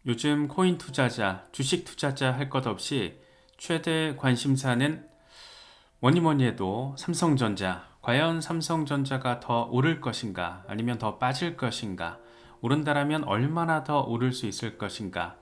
요즘 코인 투자자, 주식 투자자 할 것 없이 최대 관심사는 뭐니 해도 삼성전자. 과연 삼성전자가 더 오를 것인가? 아니면 더 빠질 것인가? 오른다라면 얼마나 더 오를 수 있을 것인가?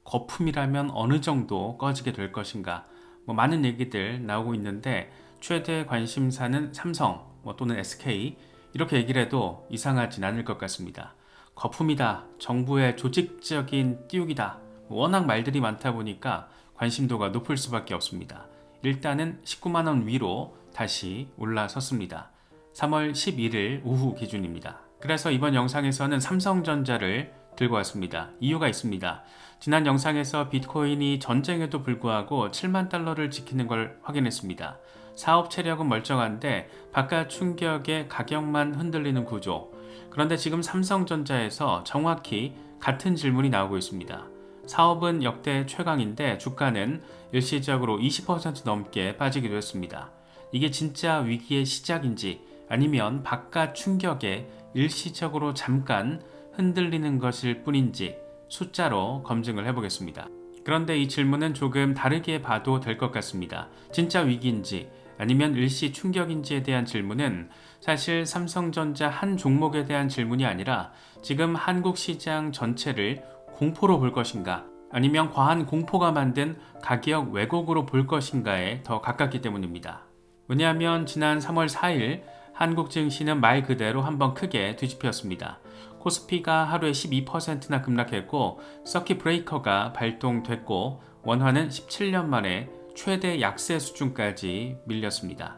거품이라면 어느 정도 꺼지게 될 것인가? 많은 얘기들 나오고 있는데 최대 관심사는 삼성 또는 SK 이렇게 얘기를 해도 이상하진 않을 것 같습니다. 거품이다, 정부의 조직적인 띄우기다, 워낙 말들이 많다 보니까 관심도가 높을 수밖에 없습니다. 일단은 19만원 위로 다시 올라섰습니다. 3월 11일 오후 기준입니다. 그래서 이번 영상에서는 삼성전자를 들고 왔습니다. 이유가 있습니다. 지난 영상에서 비트코인이 전쟁에도 불구하고 7만 달러를 지키는 걸 확인했습니다. 사업 체력은 멀쩡한데 바깥 충격에 가격만 흔들리는 구조. 그런데 지금 삼성전자에서 정확히 같은 질문이 나오고 있습니다. 사업은 역대 최강인데 주가는 일시적으로 20% 넘게 빠지기도 했습니다. 이게 진짜 위기의 시작인지 아니면 바깥 충격에 일시적으로 잠깐 흔들리는 것일 뿐인지 숫자로 검증을 해보겠습니다. 그런데 이 질문은 조금 다르게 봐도 될 것 같습니다. 진짜 위기인지 아니면 일시 충격인지에 대한 질문은 사실 삼성전자 한 종목에 대한 질문이 아니라 지금 한국 시장 전체를 공포로 볼 것인가 아니면 과한 공포가 만든 가격 왜곡으로 볼 것인가에 더 가깝기 때문입니다. 왜냐하면 지난 3월 4일 한국 증시는 말 그대로 한번 크게 뒤집혔습니다. 코스피가 하루에 12%나 급락했고 서킷 브레이커가 발동됐고 원화는 17년 만에 최대 약세 수준까지 밀렸습니다.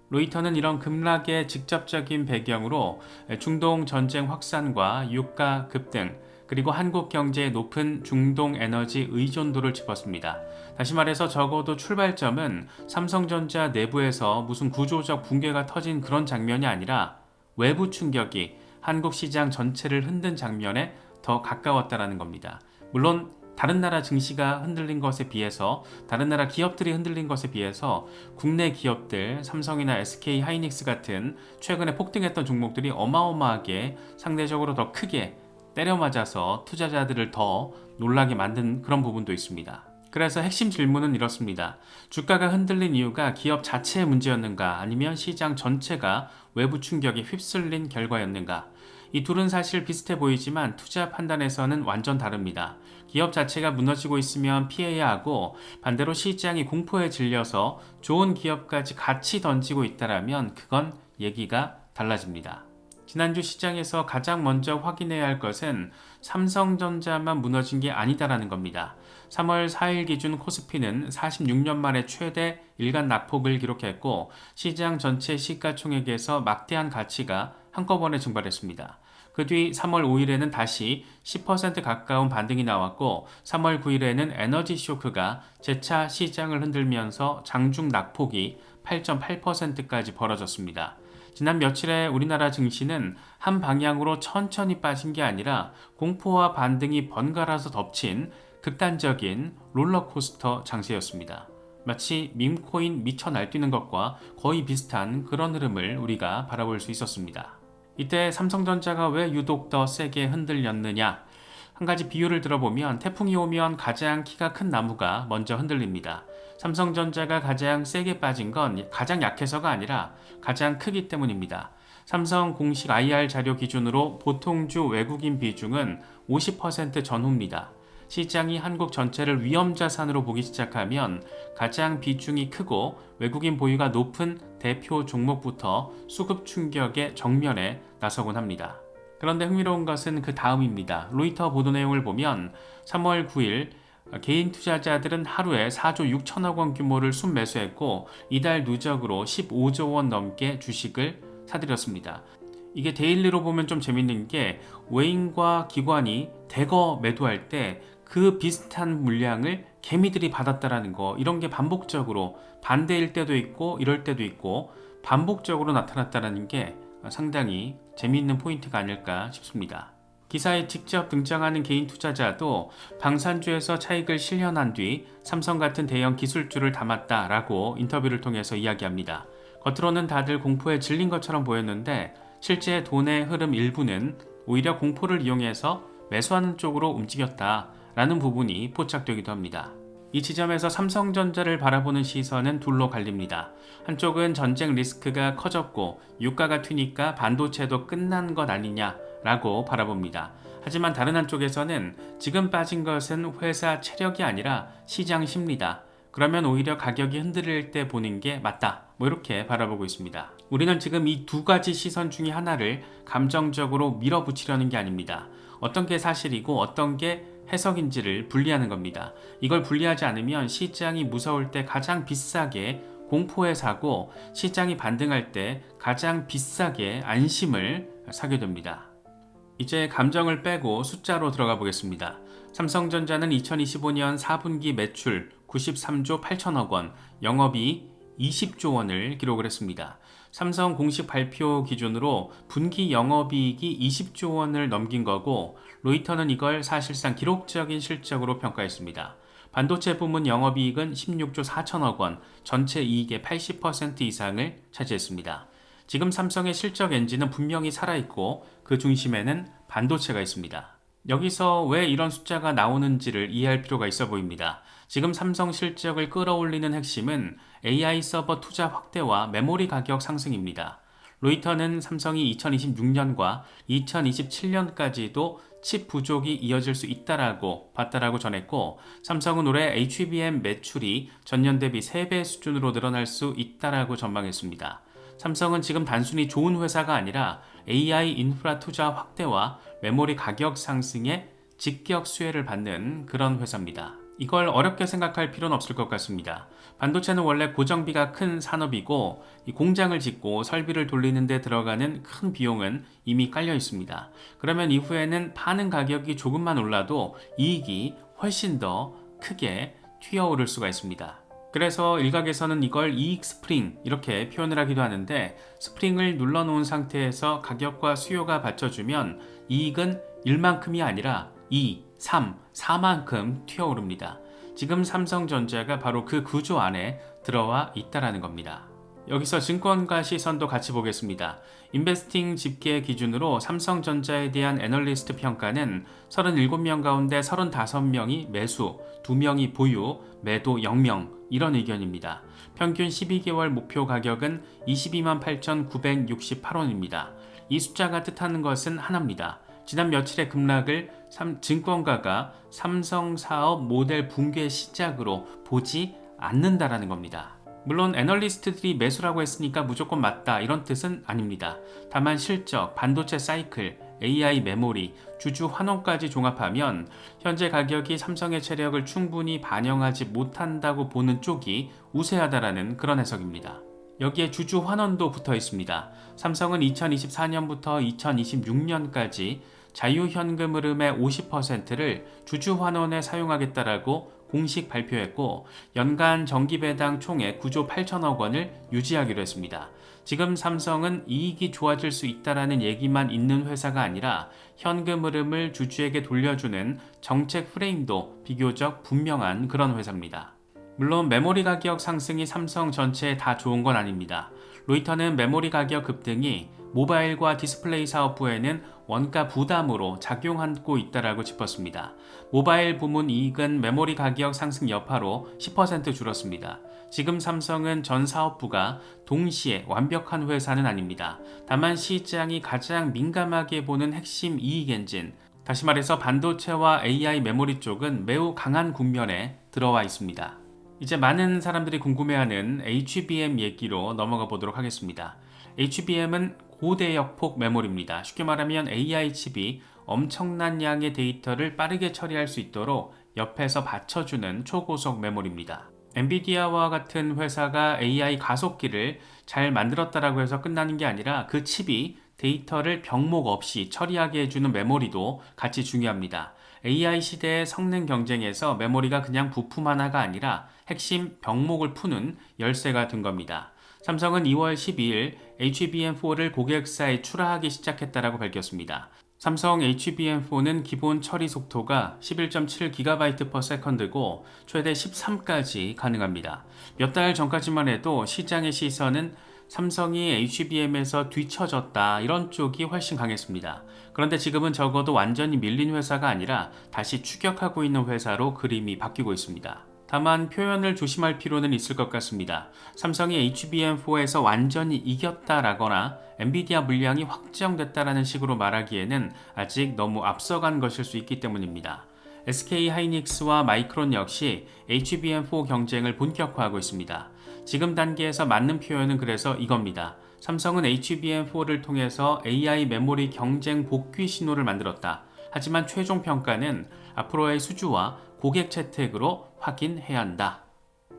로이터는 이런 급락의 직접적인 배경으로 중동 전쟁 확산과 유가 급등 그리고 한국 경제의 높은 중동 에너지 의존도를 짚었습니다. 다시 말해서 적어도 출발점은 삼성전자 내부에서 무슨 구조적 붕괴가 터진 그런 장면이 아니라 외부 충격이 한국 시장 전체를 흔든 장면에 더 가까웠다는 겁니다. 물론 다른 나라 증시가 흔들린 것에 비해서 다른 나라 기업들이 흔들린 것에 비해서 국내 기업들 삼성이나 SK 하이닉스 같은 최근에 폭등했던 종목들이 어마어마하게 상대적으로 더 크게 때려맞아서 투자자들을 더 놀라게 만든 그런 부분도 있습니다. 그래서 핵심 질문은 이렇습니다. 주가가 흔들린 이유가 기업 자체의 문제였는가 아니면 시장 전체가 외부 충격에 휩쓸린 결과였는가? 이 둘은 사실 비슷해 보이지만 투자 판단에서는 완전 다릅니다. 기업 자체가 무너지고 있으면 피해야 하고 반대로 시장이 공포에 질려서 좋은 기업까지 같이 던지고 있다면 그건 얘기가 달라집니다. 지난주 시장에서 가장 먼저 확인해야 할 것은 삼성전자만 무너진 게 아니다라는 겁니다. 3월 4일 기준 코스피는 46년 만에 최대 일간 낙폭을 기록했고 시장 전체 시가총액에서 막대한 가치가 한꺼번에 증발했습니다. 그 뒤 3월 5일에는 다시 10% 가까운 반등이 나왔고 3월 9일에는 에너지 쇼크가 재차 시장을 흔들면서 장중 낙폭이 8.8%까지 벌어졌습니다. 지난 며칠에 우리나라 증시는 한 방향으로 천천히 빠진 게 아니라 공포와 반등이 번갈아서 덮친 극단적인 롤러코스터 장세였습니다. 마치 밈코인 미쳐 날뛰는 것과 거의 비슷한 그런 흐름을 우리가 바라볼 수 있었습니다. 이때 삼성전자가 왜 유독 더 세게 흔들렸느냐? 한 가지 비유를 들어보면 태풍이 오면 가장 키가 큰 나무가 먼저 흔들립니다. 삼성전자가 가장 세게 빠진 건 가장 약해서가 아니라 가장 크기 때문입니다. 삼성 공식 IR 자료 기준으로 보통주 외국인 비중은 50% 전후입니다. 시장이 한국 전체를 위험자산으로 보기 시작하면 가장 비중이 크고 외국인 보유가 높은 대표 종목부터 수급 충격의 정면에 나서곤 합니다. 그런데 흥미로운 것은 그 다음입니다. 로이터 보도 내용을 보면 3월 9일 개인 투자자들은 하루에 4조 6천억 원 규모를 순매수했고 이달 누적으로 15조 원 넘게 주식을 사들였습니다. 이게 데일리로 보면 좀 재밌는 게 외인과 기관이 대거 매도할 때 그 비슷한 물량을 개미들이 받았다라는 거, 이런 게 반복적으로 반대일 때도 있고 이럴 때도 있고 반복적으로 나타났다는 게 상당히 재미있는 포인트가 아닐까 싶습니다. 기사에 직접 등장하는 개인 투자자도 방산주에서 차익을 실현한 뒤 삼성 같은 대형 기술주를 담았다라고 인터뷰를 통해서 이야기합니다. 겉으로는 다들 공포에 질린 것처럼 보였는데 실제 돈의 흐름 일부는 오히려 공포를 이용해서 매수하는 쪽으로 움직였다라는 부분이 포착되기도 합니다. 이 지점에서 삼성전자를 바라보는 시선은 둘로 갈립니다. 한쪽은 전쟁 리스크가 커졌고 유가가 튀니까 반도체도 끝난 것 아니냐라고 바라봅니다. 하지만 다른 한쪽에서는 지금 빠진 것은 회사 체력이 아니라 시장 심리다. 그러면 오히려 가격이 흔들릴 때 보는 게 맞다. 이렇게 바라보고 있습니다. 우리는 지금 이 두 가지 시선 중에 하나를 감정적으로 밀어붙이려는 게 아닙니다. 어떤 게 사실이고 어떤 게 해석인지를 분리하는 겁니다. 이걸 분리하지 않으면 시장이 무서울 때 가장 비싸게 공포에 사고 시장이 반등할 때 가장 비싸게 안심을 사게 됩니다. 이제 감정을 빼고 숫자로 들어가 보겠습니다. 삼성전자는 2025년 4분기 매출 93조 8천억 원, 영업이익 20조 원을 기록을 했습니다. 삼성 공식 발표 기준으로 분기 영업이익이 20조 원을 넘긴 거고 로이터는 이걸 사실상 기록적인 실적으로 평가했습니다. 반도체 부문 영업이익은 16조 4천억 원, 전체 이익의 80% 이상을 차지했습니다. 지금 삼성의 실적 엔진은 분명히 살아있고 그 중심에는 반도체가 있습니다. 여기서 왜 이런 숫자가 나오는지를 이해할 필요가 있어 보입니다. 지금 삼성 실적을 끌어올리는 핵심은 AI 서버 투자 확대와 메모리 가격 상승입니다. 로이터는 삼성이 2026년과 2027년까지도 칩 부족이 이어질 수 있다라고 봤다라고 전했고 삼성은 올해 HBM 매출이 전년 대비 3배 수준으로 늘어날 수 있다라고 전망했습니다. 삼성은 지금 단순히 좋은 회사가 아니라 AI 인프라 투자 확대와 메모리 가격 상승에 직격 수혜를 받는 그런 회사입니다. 이걸 어렵게 생각할 필요는 없을 것 같습니다. 반도체는 원래 고정비가 큰 산업이고 이 공장을 짓고 설비를 돌리는 데 들어가는 큰 비용은 이미 깔려 있습니다. 그러면 이후에는 파는 가격이 조금만 올라도 이익이 훨씬 더 크게 튀어오를 수가 있습니다. 그래서 일각에서는 이걸 이익 스프링 이렇게 표현을 하기도 하는데 스프링을 눌러놓은 상태에서 가격과 수요가 받쳐주면 이익은 1만큼이 아니라 2, 3, 4만큼 튀어오릅니다. 지금 삼성전자가 바로 그 구조 안에 들어와 있다라는 겁니다. 여기서 증권가 시선도 같이 보겠습니다. 인베스팅 집계 기준으로 삼성전자에 대한 애널리스트 평가는 37명 가운데 35명이 매수, 2명이 보유, 매도 0명 이런 의견입니다. 평균 12개월 목표 가격은 22만 8,968원입니다. 이 숫자가 뜻하는 것은 하나입니다. 지난 며칠의 급락을 증권가가 삼성 사업 모델 붕괴 시작으로 보지 않는다라는 겁니다. 물론 애널리스트들이 매수라고 했으니까 무조건 맞다 이런 뜻은 아닙니다. 다만 실적, 반도체 사이클, AI 메모리, 주주 환원까지 종합하면 현재 가격이 삼성의 체력을 충분히 반영하지 못한다고 보는 쪽이 우세하다라는 그런 해석입니다. 여기에 주주 환원도 붙어 있습니다. 삼성은 2024년부터 2026년까지 자유현금 흐름의 50%를 주주 환원에 사용하겠다라고 공식 발표했고 연간 정기배당 총액 9조 8천억 원을 유지하기로 했습니다. 지금 삼성은 이익이 좋아질 수 있다라는 얘기만 있는 회사가 아니라 현금 흐름을 주주에게 돌려주는 정책 프레임도 비교적 분명한 그런 회사입니다. 물론 메모리 가격 상승이 삼성 전체에 다 좋은 건 아닙니다. 로이터는 메모리 가격 급등이 모바일과 디스플레이 사업부에는 원가 부담으로 작용하고 있다라고 짚었습니다. 모바일 부문 이익은 메모리 가격 상승 여파로 10% 줄었습니다. 지금 삼성은 전 사업부가 동시에 완벽한 회사는 아닙니다. 다만 시장이 가장 민감하게 보는 핵심 이익 엔진, 다시 말해서 반도체와 AI 메모리 쪽은 매우 강한 국면에 들어와 있습니다. 이제 많은 사람들이 궁금해하는 HBM 얘기로 넘어가 보도록 하겠습니다. HBM은 고대역폭 메모리입니다. 쉽게 말하면 AI 칩이 엄청난 양의 데이터를 빠르게 처리할 수 있도록 옆에서 받쳐주는 초고속 메모리입니다. 엔비디아와 같은 회사가 AI 가속기를 잘 만들었다라고 해서 끝나는 게 아니라 그 칩이 데이터를 병목 없이 처리하게 해주는 메모리도 같이 중요합니다. AI 시대의 성능 경쟁에서 메모리가 그냥 부품 하나가 아니라 핵심 병목을 푸는 열쇠가 된 겁니다. 삼성은 2월 12일 HBM4를 고객사에 출하하기 시작했다라고 밝혔습니다. 삼성 HBM4는 기본 처리 속도가 11.7GB/s고 최대 13까지 가능합니다. 몇 달 전까지만 해도 시장의 시선은 삼성이 HBM에서 뒤처졌다 이런 쪽이 훨씬 강했습니다. 그런데 지금은 적어도 완전히 밀린 회사가 아니라 다시 추격하고 있는 회사로 그림이 바뀌고 있습니다. 다만 표현을 조심할 필요는 있을 것 같습니다. 삼성이 HBM4에서 완전히 이겼다라거나 엔비디아 물량이 확정됐다라는 식으로 말하기에는 아직 너무 앞서간 것일 수 있기 때문입니다. SK 하이닉스와 마이크론 역시 HBM4 경쟁을 본격화하고 있습니다. 지금 단계에서 맞는 표현은 그래서 이겁니다. 삼성은 HBM4를 통해서 AI 메모리 경쟁 복귀 신호를 만들었다. 하지만 최종 평가는 앞으로의 수주와 고객 채택으로 확인해야 한다.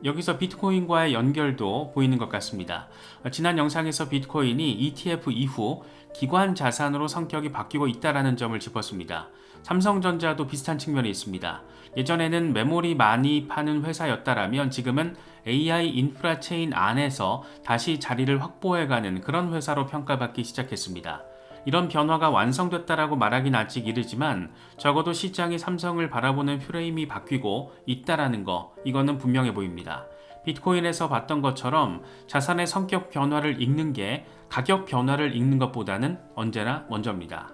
여기서 비트코인과의 연결도 보이는 것 같습니다. 지난 영상에서 비트코인이 ETF 이후 기관 자산으로 성격이 바뀌고 있다는 점을 짚었습니다. 삼성전자도 비슷한 측면이 있습니다. 예전에는 메모리 많이 파는 회사였다라면 지금은 AI 인프라 체인 안에서 다시 자리를 확보해가는 그런 회사로 평가받기 시작했습니다. 이런 변화가 완성됐다라고 말하긴 아직 이르지만 적어도 시장이 삼성을 바라보는 프레임이 바뀌고 있다라는 거, 이거는 분명해 보입니다. 비트코인에서 봤던 것처럼 자산의 성격 변화를 읽는 게 가격 변화를 읽는 것보다는 언제나 먼저입니다.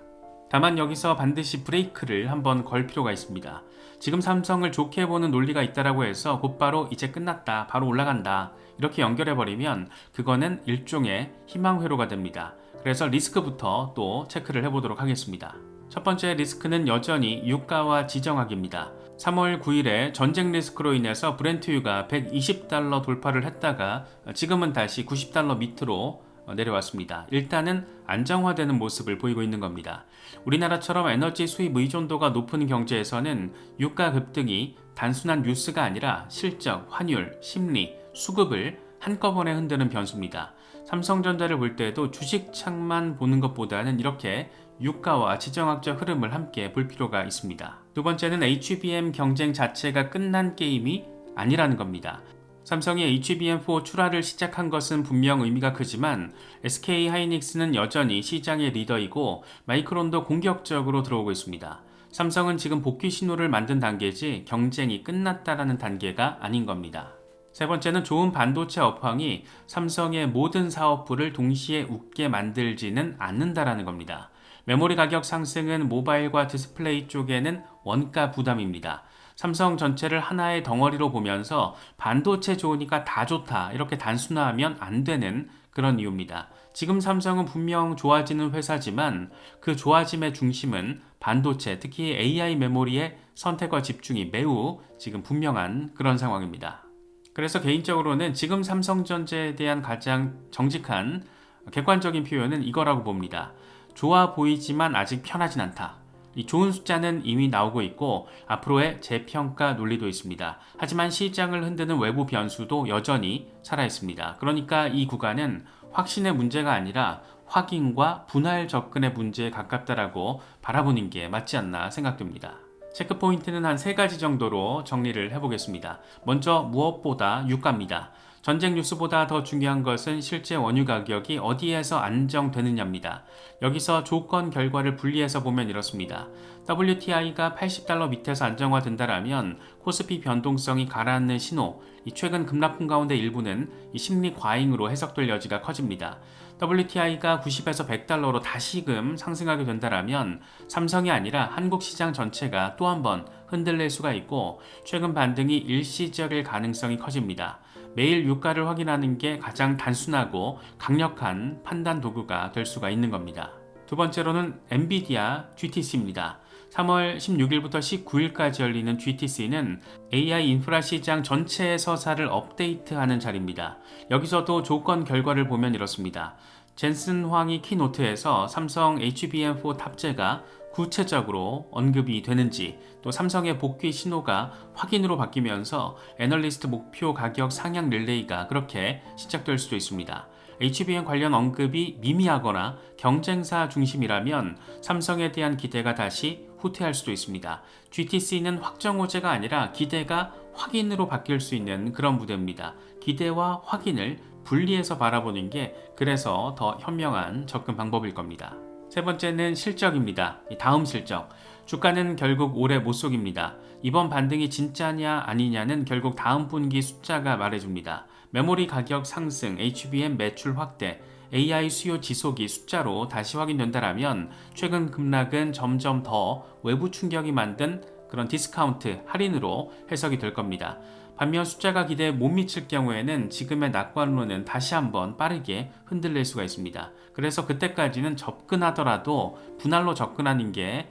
다만 여기서 반드시 브레이크를 한번 걸 필요가 있습니다. 지금 삼성을 좋게 보는 논리가 있다라고 해서 곧바로 이제 끝났다, 바로 올라간다 이렇게 연결해버리면 그거는 일종의 희망회로가 됩니다. 그래서 리스크부터 또 체크를 해보도록 하겠습니다. 첫 번째 리스크는 여전히 유가와 지정학입니다. 3월 9일에 전쟁 리스크로 인해서 브렌트유가 120달러 돌파를 했다가 지금은 다시 90달러 밑으로 내려왔습니다. 일단은 안정화되는 모습을 보이고 있는 겁니다. 우리나라처럼 에너지 수입 의존도가 높은 경제에서는 유가 급등이 단순한 뉴스가 아니라 실적, 환율, 심리, 수급을 한꺼번에 흔드는 변수입니다. 삼성전자를 볼 때도 주식창만 보는 것보다는 이렇게 유가와 지정학적 흐름을 함께 볼 필요가 있습니다. 두 번째는 HBM 경쟁 자체가 끝난 게임이 아니라는 겁니다. 삼성이 HBM4 출하를 시작한 것은 분명 의미가 크지만 SK 하이닉스는 여전히 시장의 리더이고 마이크론도 공격적으로 들어오고 있습니다. 삼성은 지금 복귀 신호를 만든 단계지 경쟁이 끝났다라는 단계가 아닌 겁니다. 세 번째는 좋은 반도체 업황이 삼성의 모든 사업부를 동시에 웃게 만들지는 않는다라는 겁니다. 메모리 가격 상승은 모바일과 디스플레이 쪽에는 원가 부담입니다. 삼성 전체를 하나의 덩어리로 보면서 반도체 좋으니까 다 좋다 이렇게 단순화하면 안 되는 그런 이유입니다. 지금 삼성은 분명 좋아지는 회사지만 그 좋아짐의 중심은 반도체, 특히 AI 메모리의 선택과 집중이 매우 지금 분명한 그런 상황입니다. 그래서 개인적으로는 지금 삼성전자에 대한 가장 정직한 객관적인 표현은 이거라고 봅니다. 좋아 보이지만 아직 편하진 않다. 이 좋은 숫자는 이미 나오고 있고 앞으로의 재평가 논리도 있습니다. 하지만 시장을 흔드는 외부 변수도 여전히 살아있습니다. 그러니까 이 구간은 확신의 문제가 아니라 확인과 분할 접근의 문제에 가깝다라고 바라보는 게 맞지 않나 생각됩니다. 체크 포인트는 한 3가지 정도로 정리를 해보겠습니다. 먼저 무엇보다 유가입니다. 전쟁 뉴스보다 더 중요한 것은 실제 원유 가격이 어디에서 안정되느냐입니다. 여기서 조건 결과를 분리해서 보면 이렇습니다. WTI가 80달러 밑에서 안정화된다라면 코스피 변동성이 가라앉는 신호, 이 최근 급락풍 가운데 일부는 이 심리 과잉으로 해석될 여지가 커집니다. WTI가 90에서 100달러로 다시금 상승하게 된다라면 삼성이 아니라 한국 시장 전체가 또 한 번 흔들릴 수가 있고 최근 반등이 일시적일 가능성이 커집니다. 매일 유가를 확인하는 게 가장 단순하고 강력한 판단 도구가 될 수가 있는 겁니다. 두 번째로는 엔비디아 GTC입니다. 3월 16일부터 19일까지 열리는 GTC는 AI 인프라 시장 전체의 서사를 업데이트하는 자리입니다. 여기서도 조건 결과를 보면 이렇습니다. 젠슨 황이 키노트에서 삼성 HBM4 탑재가 구체적으로 언급이 되는지, 또 삼성의 복귀 신호가 확인으로 바뀌면서 애널리스트 목표 가격 상향 릴레이가 그렇게 시작될 수도 있습니다. HBM 관련 언급이 미미하거나 경쟁사 중심이라면 삼성에 대한 기대가 다시 후퇴할 수도 있습니다. GTC는 확정 호재가 아니라 기대가 확인으로 바뀔 수 있는 그런 무대입니다. 기대와 확인을 분리해서 바라보는 게 그래서 더 현명한 접근 방법일 겁니다. 세 번째는 실적입니다. 다음 실적. 주가는 결국 올해 못 속입니다. 이번 반등이 진짜냐 아니냐는 결국 다음 분기 숫자가 말해줍니다. 메모리 가격 상승, HBM 매출 확대, AI 수요 지속이 숫자로 다시 확인된다라면 최근 급락은 점점 더 외부 충격이 만든 그런 디스카운트, 할인으로 해석이 될 겁니다. 반면 숫자가 기대에 못 미칠 경우에는 지금의 낙관론은 다시 한번 빠르게 흔들릴 수가 있습니다. 그래서 그때까지는 접근하더라도 분할로 접근하는 게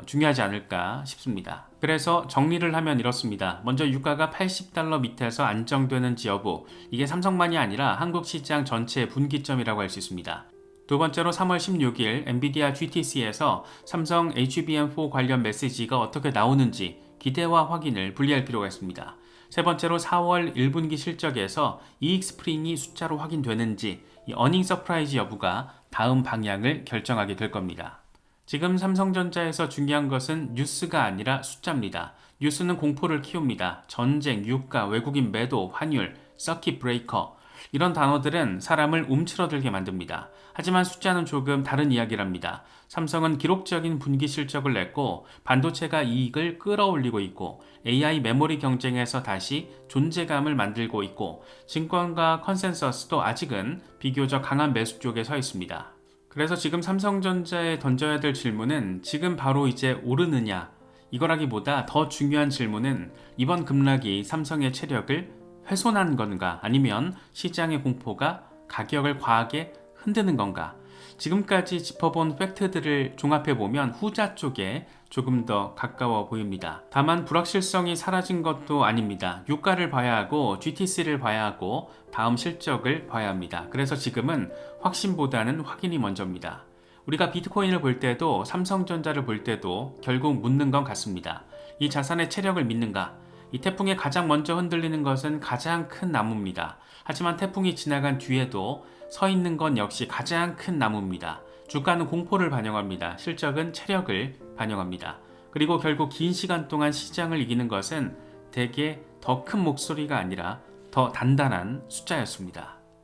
중요하지 않을까 싶습니다. 그래서 정리를 하면 이렇습니다. 먼저 유가가 $80 밑에서 안정되는지 여부, 이게 삼성만이 아니라 한국 시장 전체의 분기점이라고 할 수 있습니다. 두 번째로 3월 16일 엔비디아 GTC에서 삼성 HBM4 관련 메시지가 어떻게 나오는지 기대와 확인을 분리할 필요가 있습니다. 세 번째로 4월 1분기 실적에서 이익 스프링이 숫자로 확인되는지, 이 어닝 서프라이즈 여부가 다음 방향을 결정하게 될 겁니다. 지금 삼성전자에서 중요한 것은 뉴스가 아니라 숫자입니다. 뉴스는 공포를 키웁니다. 전쟁, 유가, 외국인 매도, 환율, 서킷 브레이커, 이런 단어들은 사람을 움츠러들게 만듭니다. 하지만 숫자는 조금 다른 이야기랍니다. 삼성은 기록적인 분기 실적을 냈고 반도체가 이익을 끌어올리고 있고 AI 메모리 경쟁에서 다시 존재감을 만들고 있고 증권가 컨센서스도 아직은 비교적 강한 매수 쪽에 서 있습니다. 그래서 지금 삼성전자에 던져야 될 질문은 지금 바로 이제 오르느냐, 이거라기보다 더 중요한 질문은 이번 급락이 삼성의 체력을 훼손한 건가, 아니면 시장의 공포가 가격을 과하게 흔드는 건가. 지금까지 짚어본 팩트들을 종합해보면 후자 쪽에 조금 더 가까워 보입니다. 다만 불확실성이 사라진 것도 아닙니다. 유가를 봐야 하고 GTC를 봐야 하고 다음 실적을 봐야 합니다. 그래서 지금은 확신보다는 확인이 먼저입니다. 우리가 비트코인을 볼 때도 삼성전자를 볼 때도 결국 묻는 건 같습니다. 이 자산의 체력을 믿는가? 이 태풍에 가장 먼저 흔들리는 것은 가장 큰 나무입니다. 하지만 태풍이 지나간 뒤에도 서 있는 건 역시 가장 큰 나무입니다. 주가는 공포를 반영합니다. 실적은 체력을 반영합니다. 그리고 결국 긴 시간 동안 시장을 이기는 것은 대개 더 큰 목소리가 아니라 더 단단한 숫자였습니다.